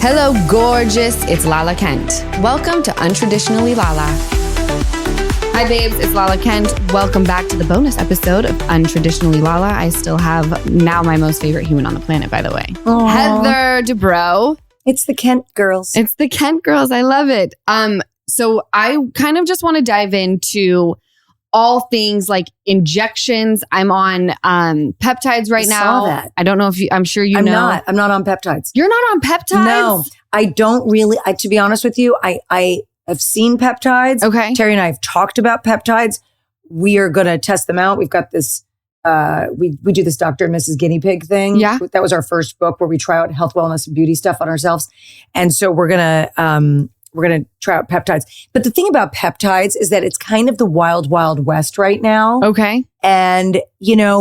Hello, gorgeous. It's Lala Kent. Welcome to Untraditionally Lala. Hi, babes. It's Lala Kent. Welcome back to the bonus episode of Untraditionally Lala. I still have now my most favorite human on the planet, by the way. Aww. Heather Dubrow. It's the Kent girls. It's the Kent girls. I love it. So I kind of just want to dive into all things like injections. I'm on peptides right now. Saw that. I don't know if you, I'm sure you know. I'm not on peptides. You're not on peptides? No, I don't really. To be honest with you, I have seen peptides. Okay. Terry and I have talked about peptides. We are going to test them out. We've got this, we do this Dr. and Mrs. Guinea Pig thing. Yeah. That was our first book where we try out health, wellness, and beauty stuff on ourselves. And so we're going to try out peptides. But the thing about peptides is that it's kind of the wild, wild west right now. Okay. And,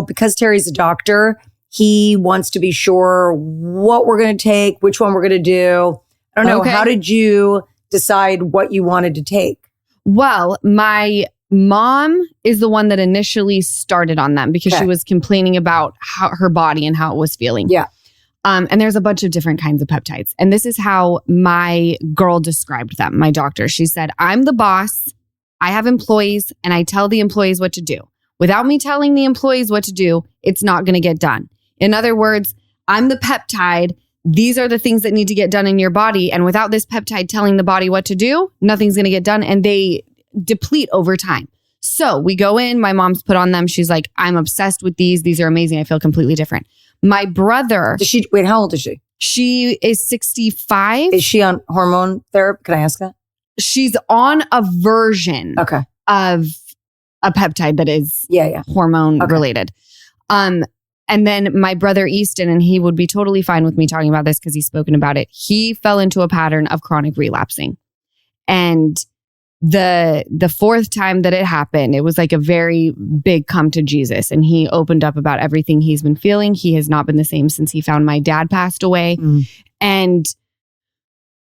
because Terry's a doctor, he wants to be sure what we're going to take, which one we're going to do. I don't know. Okay. How did you decide what you wanted to take? Well, my mom is the one that initially started on them because she was complaining about her body and how it was feeling. Yeah. And there's a bunch of different kinds of peptides. And this is how my girl described them, my doctor. She said, I'm the boss. I have employees and I tell the employees what to do. Without me telling the employees what to do, it's not going to get done. In other words, I'm the peptide. These are the things that need to get done in your body. And without this peptide telling the body what to do, nothing's going to get done. And they deplete over time. So we go in, my mom's put on them. She's like, I'm obsessed with these. These are amazing. I feel completely different. My brother. Wait, how old is she? She is 65. Is she on hormone therapy? Can I ask that? She's on a version of a peptide that is hormone related. And then my brother Easton, and he would be totally fine with me talking about this because he's spoken about it. He fell into a pattern of chronic relapsing. And the fourth time that it happened, it was like a very big come to Jesus. And he opened up about everything he's been feeling. He has not been the same since he found my dad passed away. And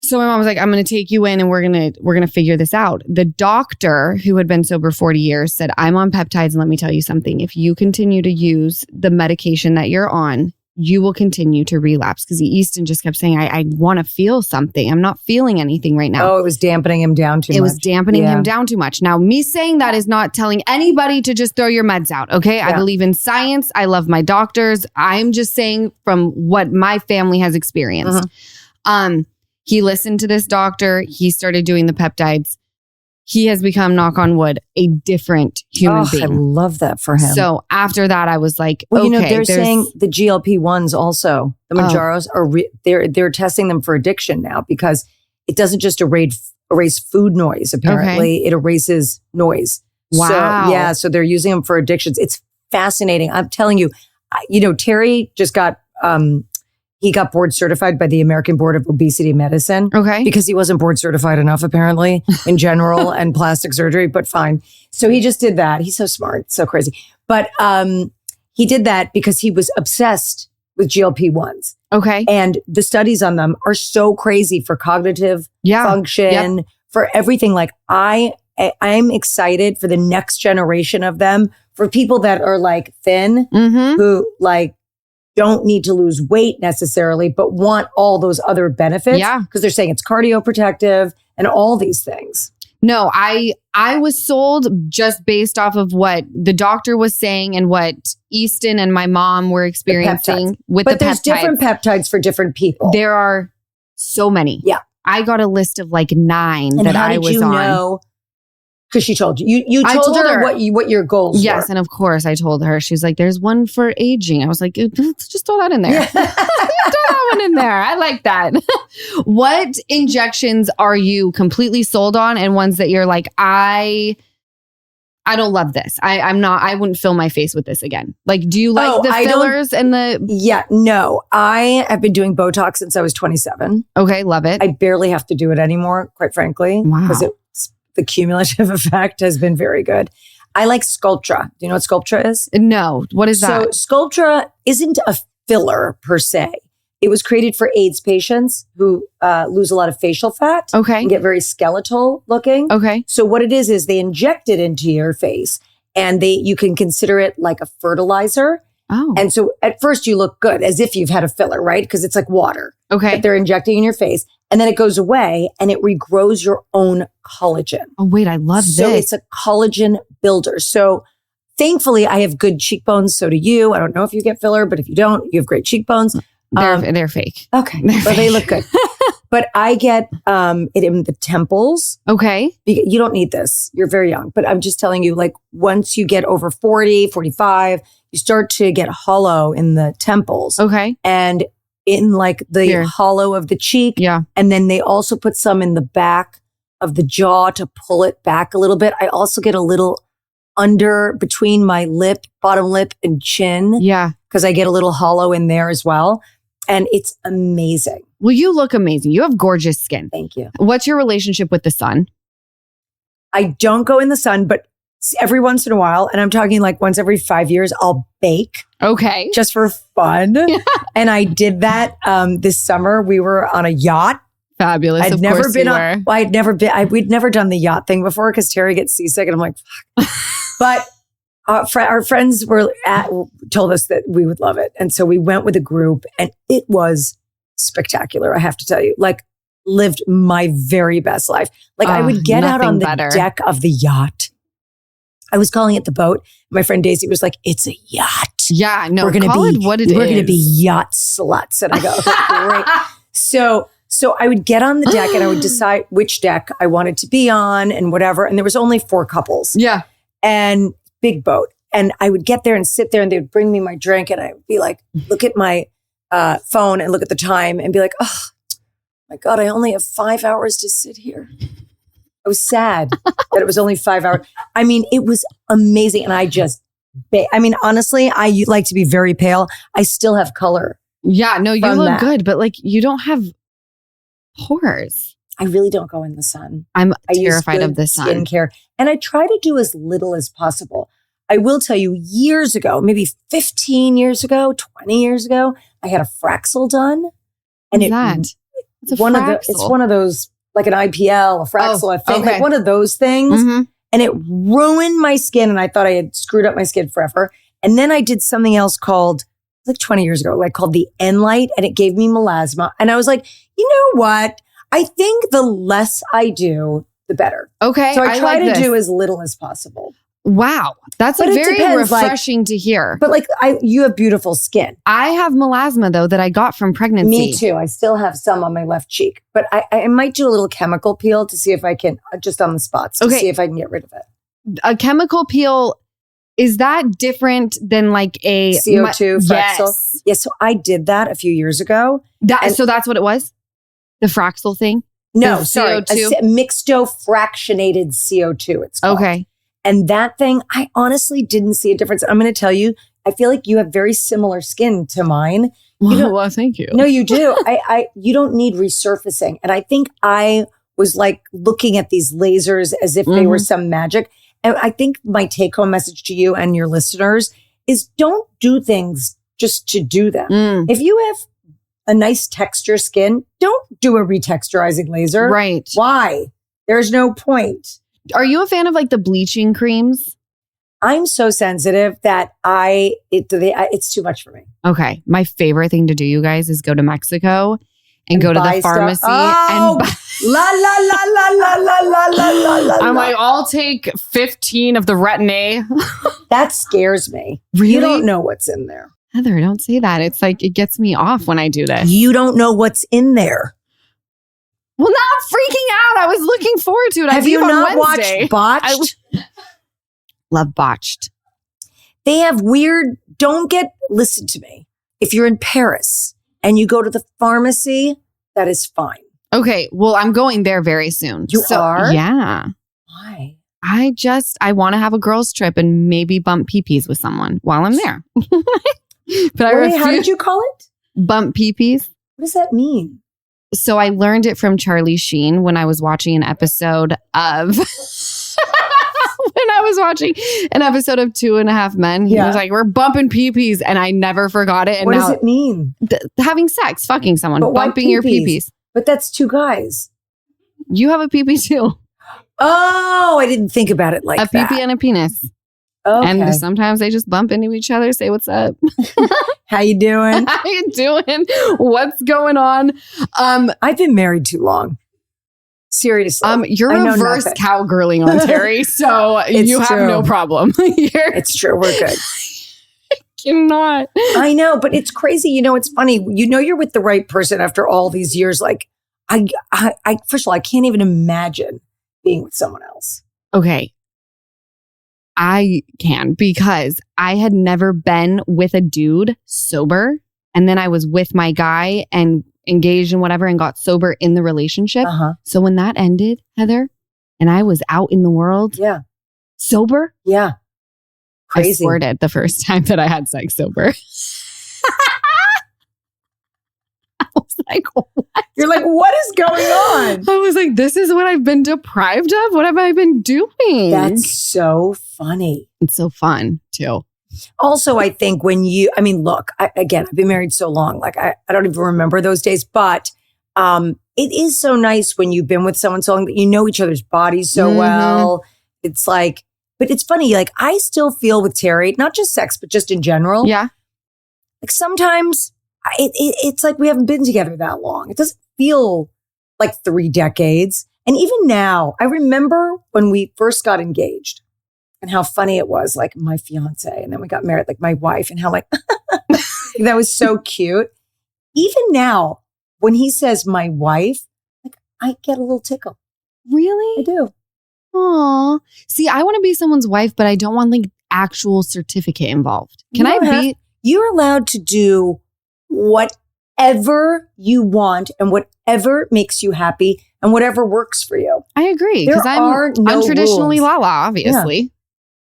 so my mom was like, I'm going to take you in and we're going to figure this out. The doctor who had been sober 40 years said, I'm on peptides. And let me tell you something. If you continue to use the medication that you're on, you will continue to relapse. Because Easton just kept saying, I want to feel something. I'm not feeling anything right now. Oh, it was dampening him down too much. It was dampening him down too much. Now, me saying that is not telling anybody to just throw your meds out. Okay. Yeah. I believe in science. I love my doctors. I'm just saying from what my family has experienced. He listened to this doctor. He started doing the peptides. He has become, knock on wood, a different human being. I love that for him. So after that, I was like, well, they're saying the GLP-1s also, the Manjaros, they're testing them for addiction now because it doesn't just erase food noise, apparently. It erases noise. Wow. So they're using them for addictions. It's fascinating. I'm telling you, Terry just got... he got board certified by the American Board of Obesity Medicine. Okay. Because he wasn't board certified enough, apparently, in general and plastic surgery, but fine. So he just did that. He's so smart, so crazy. But he did that because he was obsessed with GLP-1s. Okay. And the studies on them are so crazy for cognitive function, for everything. Like I'm excited for the next generation of them, for people that are like thin, who like, don't need to lose weight necessarily, but want all those other benefits. Yeah. Because they're saying it's cardioprotective and all these things. No, I was sold just based off of what the doctor was saying and what Easton and my mom were experiencing with the peptides. But there's different peptides for different people. There are so many. Yeah. I got a list of like 9 and that I was on. Know? Because she told you. You told her what your goals were. Yes, and of course I told her. She's like, there's one for aging. I was like, let's just throw that in there. Throw that one in there. I like that. What injections are you completely sold on and ones that you're like, I don't love this. I wouldn't fill my face with this again. Like, do you like the fillers and the... Yeah, no. I have been doing Botox since I was 27. Okay, love it. I barely have to do it anymore, quite frankly. Wow. Because the cumulative effect has been very good. I like Sculptra. Do you know what Sculptra is? No. What is that? So Sculptra isn't a filler per se. It was created for AIDS patients who lose a lot of facial fat. Okay. And get very skeletal looking. Okay. So what it is they inject it into your face and you can consider it like a fertilizer. Oh. And so at first you look good as if you've had a filler, right? Because it's like water that they're injecting in your face. And then it goes away and it regrows your own collagen. Oh, wait, I love this. So it's a collagen builder. So thankfully I have good cheekbones. So do you. I don't know if you get filler, but if you don't, you have great cheekbones. They're fake. Okay. But they look good. But I get it in the temples. Okay. You don't need this. You're very young. But I'm just telling you, like, once you get over 40, 45, you start to get hollow in the temples. Okay. And in like the hollow of the cheek. Yeah. And then they also put some in the back of the jaw to pull it back a little bit. I also get a little under between my lip, bottom lip and chin. Yeah. Because I get a little hollow in there as well. And it's amazing. Well, you look amazing. You have gorgeous skin. Thank you. What's your relationship with the sun? I don't go in the sun, but every once in a while, and I'm talking like once every 5 years, I'll bake. Okay. Just for fun. And I did that this summer. We were on a yacht. Fabulous. We'd never done the yacht thing before because Terry gets seasick and I'm like, fuck. But our friends told us that we would love it. And so we went with a group and it was spectacular. I have to tell you, like lived my very best life. Like I would get out on the deck of the yacht. I was calling it the boat. My friend Daisy was like, it's a yacht. Yeah, no, we're going to be yacht sluts. And I go, okay, great. So I would get on the deck and I would decide which deck I wanted to be on and whatever. And there was only 4 couples. Yeah. And big boat. And I would get there and sit there and they would bring me my drink and I would be like, look at my phone and look at the time and be like, oh my God, I only have 5 hours to sit here. I was sad that it was only 5 hours. I mean, it was amazing. And I just, honestly, I like to be very pale. I still have color. Yeah, no, you look good, but like you don't have pores. I really don't go in the sun. I'm terrified of the sun. Skincare. And I try to do as little as possible. I will tell you, years ago, maybe 15 years ago, 20 years ago, I had a Fraxel done. And it's one of those, like an IPL, a Fraxel, like one of those things. Mm-hmm. And it ruined my skin. And I thought I had screwed up my skin forever. And then I did something else called, like 20 years ago, like called the N-Light. And it gave me melasma. And I was like, you know what? I think the less I do, the better. Okay. So I try to do as little as possible. Wow. That's very refreshing to hear. But like you have beautiful skin. I have melasma though that I got from pregnancy. Me too. I still have some on my left cheek, but I might do a little chemical peel to see if I can, just on the spots, to see if I can get rid of it. A chemical peel, is that different than like a CO2 Fraxel? Yes. So I did that a few years ago. So that's what it was? The Fraxel thing? No, sorry. Mixto-fractionated CO2 it's called. Okay. And that thing, I honestly didn't see a difference. I'm going to tell you, I feel like you have very similar skin to mine. Well, thank you. No, you do. You don't need resurfacing. And I think I was like looking at these lasers as if they were some magic. And I think my take home message to you and your listeners is don't do things just to do them. If you have a nice texture skin, don't do a retexturizing laser. Right. Why? There's no point. Are you a fan of like the bleaching creams? I'm so sensitive that it's too much for me. Okay. My favorite thing to do, you guys, is go to Mexico and go to the pharmacy and buy. La la la la la la la la la. I'm like, I'll take 15 of the Retin-A. That scares me. Really? You don't know what's in there. Heather, don't say that. It's like, it gets me off when I do this. You don't know what's in there. Well, now I'm freaking out. I was looking forward to it. Have you not watched Botched? Love Botched. They have listen to me. If you're in Paris and you go to the pharmacy, that is fine. Okay. Well, I'm going there very soon. You are? Yeah. Why? I want to have a girls trip and maybe bump peepees with someone while I'm there. But how did you call it? Bump peepees. What does that mean? So I learned it from Charlie Sheen when I was watching an episode of of 2.5 Men. He was like, we're bumping peepees, and I never forgot it. And what does it mean? Having sex, fucking someone, but bumping your peepees. But that's 2 guys. You have a peepee too. Oh, I didn't think about it like that. A peepee and a penis. Okay. And sometimes they just bump into each other, say, what's up? How you doing? How you doing? What's going on? I've been married too long. Seriously. You're reverse cowgirling on Terry, so you have no problem. It's true. We're good. I cannot. I know, but it's crazy. You know, it's funny. You know, you're with the right person after all these years. Like, I first of all, I can't even imagine being with someone else. Okay. I can, because I had never been with a dude sober. And then I was with my guy and engaged in whatever and got sober in the relationship. So when that ended, Heather, and I was out in the world sober. Yeah. Crazy. I squirted the first time that I had sex sober. I was like, what? You're like, what is going on? I was like, this is what I've been deprived of? What have I been doing? That's so funny. It's so fun, too. Also, I think look, again, I've been married so long, like I don't even remember those days, but it is so nice when you've been with someone so long that you know each other's bodies so well. It's like, but it's funny, like I still feel with Terry, not just sex, but just in general. Yeah. Like sometimes it's like we haven't been together that long. It doesn't feel like 3 decades. And even now, I remember when we first got engaged and how funny it was, like my fiance, and then we got married, like my wife, and how like, that was so cute. Even now, when he says my wife, like I get a little tickle. Really? I do. Aw. See, I want to be someone's wife, but I don't want like actual certificate involved. You're allowed to do whatever you want and whatever makes you happy and whatever works for you. I agree, because I'm untraditionally Lala, obviously. Yeah.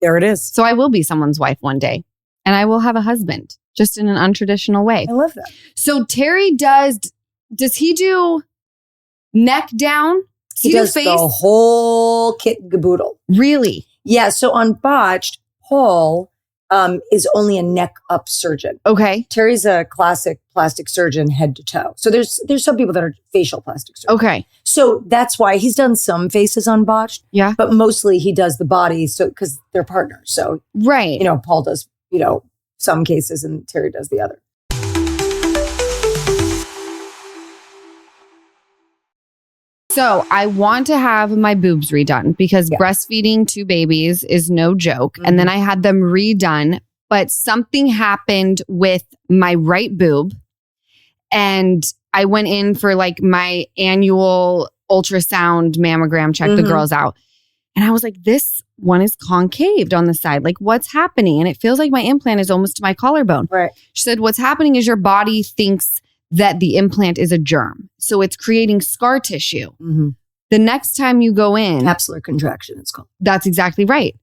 There it is. So I will be someone's wife one day, and I will have a husband, just in an untraditional way. I love that. So Terry does he do neck down? He does face? The whole kit and caboodle. Really? Yeah. So on Botched, Paul is only a neck up surgeon. Okay. Terry's a classic plastic surgeon head to toe. So there's some people that are facial plastic surgeons. Okay. So that's why he's done some faces on Botched. Yeah. But mostly he does the body. So because they're partners. So, right. Paul does, some cases and Terry does the other. So I want to have my boobs redone because breastfeeding 2 babies is no joke. Mm-hmm. And then I had them redone, but something happened with my right boob. And I went in for like my annual ultrasound mammogram, check the girls out. And I was like, this one is concaved on the side. Like, what's happening? And it feels like my implant is almost to my collarbone. Right. She said, what's happening is your body thinks that the implant is a germ. So it's creating scar tissue. Mm-hmm. The next time you go in... capsular contraction, it's called. That's exactly right.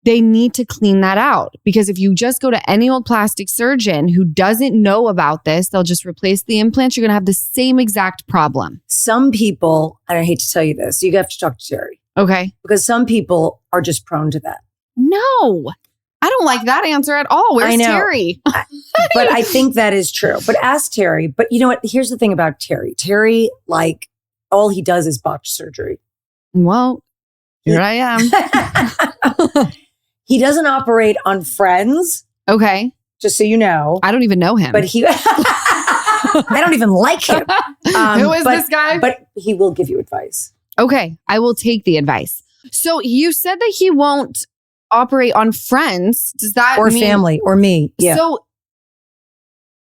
They need to clean that out. Because if you just go to any old plastic surgeon who doesn't know about this, they'll just replace the implants. You're going to have the same exact problem. Some people, and I hate to tell you this, you have to talk to Terry. Okay. Because some people are just prone to that. No. I don't like that answer at all. Where's Terry? But I think that is true. But ask Terry. But you know what? Here's the thing about Terry. Terry, like, all he does is botched surgery. Well, here I am. He doesn't operate on friends. Okay. Just so you know. I don't even know him. But I don't even like him. Who is this guy? But he will give you advice. Okay. I will take the advice. So you said that he won't operate on friends. Does that or mean family or me? Yeah.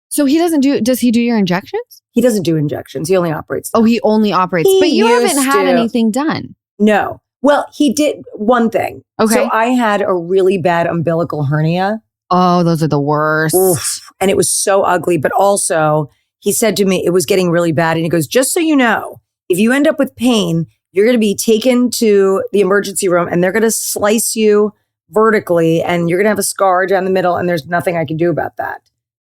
So he doesn't do. Does he do your injections? He doesn't do injections. He only operates. Oh, he only operates. But you haven't had anything done. No. Well, he did one thing. Okay. So I had a really bad umbilical hernia. Oh, those are the worst. Oof. And it was so ugly. But also, he said to me, it was getting really bad. And he goes, just so you know, if you end up with pain, you're going to be taken to the emergency room and they're going to slice you vertically and you're going to have a scar down the middle. And there's nothing I can do about that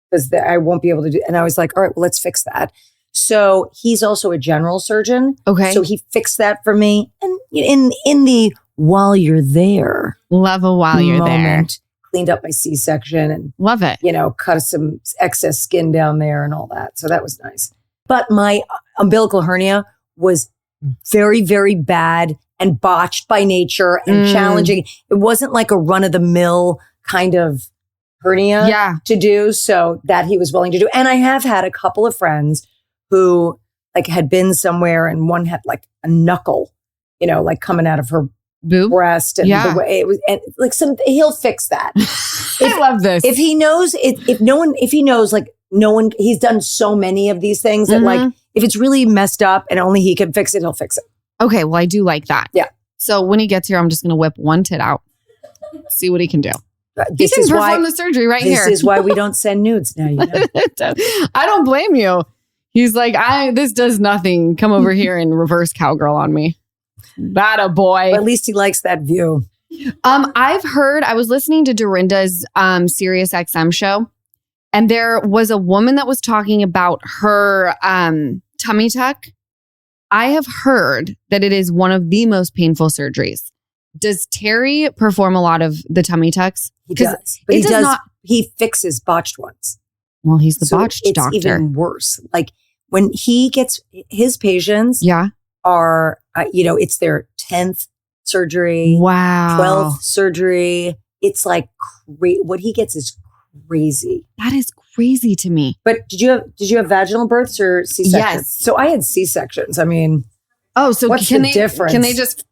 because I won't be able to do. And I was like, all right, well, let's fix that. So he's also a general surgeon. Okay. So he fixed that for me. And in the while you're there. Love a while you're there. Cleaned up my C-section and love it. Cut some excess skin down there and all that. So that was nice. But my umbilical hernia was very, very bad and botched by nature and challenging. It wasn't like a run of the mill kind of hernia to do, so that he was willing to do. And I have had a couple of friends who like had been somewhere and one had like a knuckle, like coming out of her boob breast, and the way it was, and like he'll fix that. I love this. If he knows, he's done so many of these things that like, if it's really messed up and only he can fix it, he'll fix it. Okay, well, I do like that. Yeah. So when he gets here, I'm just going to whip one tit out, see what he can do. He can perform the surgery right here. This is why we don't send nudes now. I don't blame you. He's like, this does nothing. Come over here and reverse cowgirl on me. That a boy. Well, at least he likes that view. I've heard, I was listening to Dorinda's Sirius XM show, and there was a woman that was talking about her tummy tuck. I have heard that it is one of the most painful surgeries. Does Terry perform a lot of the tummy tucks? He does. But he fixes botched ones. Well, he's the botched doctor. It's even worse. Like when he gets his patients are, it's their 10th surgery. Wow. 12th surgery. It's like what he gets is crazy. That is crazy to me. But did you have vaginal births or C-sections? Yes. So I had C-sections. I mean, so what's the difference? Can they just?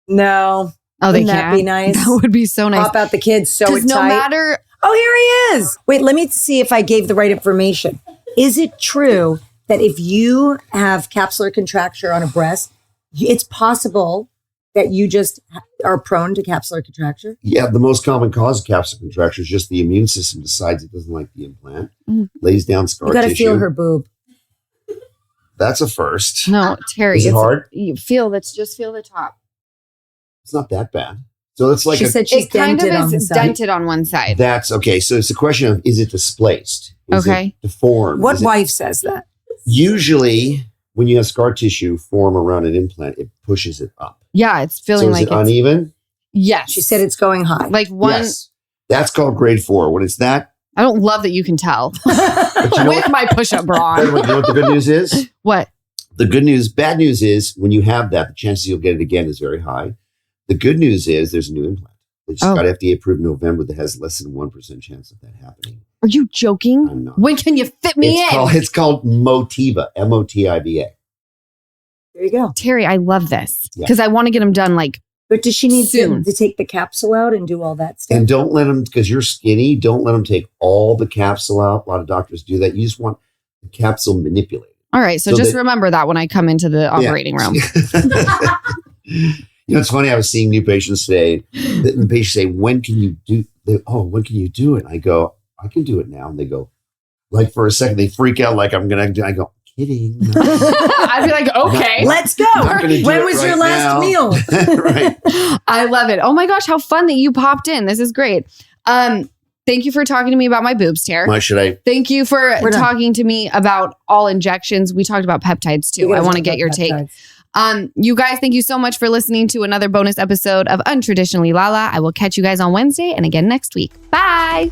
No. Oh, they can't. Wouldn't that be nice? That would be so nice. Pop out the kids, sew it tight. No matter. Oh, here he is. Wait, let me see if I gave the right information. Is it true that if you have capsular contracture on a breast, it's possible that you just are prone to capsular contracture? Yeah, the most common cause of capsular contracture is just the immune system decides it doesn't like the implant, lays down scar tissue. You got to feel her boob. That's a first. No, Terry. Is it hard? Just feel the top. It's not that bad. So it's like she said she's dented on the side. Dented on one side. That's okay. So it's a question of, is it displaced? Is it deformed? What wife says that? Usually when you have scar tissue form around an implant, it pushes it up. Yeah, it's feeling like it's uneven? Yes. She said it's going high. Like one. Yes. That's called grade 4. When it's that. I don't love that you can tell. With my push-up bra on. You know what the good news is? What? Bad news is when you have that, the chances you'll get it again is very high. The good news is there's a new implant. It just got FDA approved in November that has less than 1% chance of that happening. Are you joking? I'm not. When can you fit me in? It's called Motiva, Motiva. There you go. Terry, I love this because I want to get them done But does she need to take the capsule out and do all that stuff? And don't let them, because you're skinny, don't let them take all the capsule out. A lot of doctors do that. You just want the capsule manipulated. All right. So just remember that when I come into the operating room. It's funny. I was seeing new patients today. The patients say, when can you do it? I go, I can do it now. And they go, like for a second, they freak out like I'm going to. I go, kidding. I'd be like, okay, let's go. When was your last meal? Right. I love it. Oh my gosh, how fun that you popped in. This is great. Thank you for talking to me about my boobs, Tara. Why should I? Thank you for talking to me about all injections. We talked about peptides too. I want to get your take. You guys, thank you so much for listening to another bonus episode of Untraditionally Lala. I will catch you guys on Wednesday and again next week. Bye.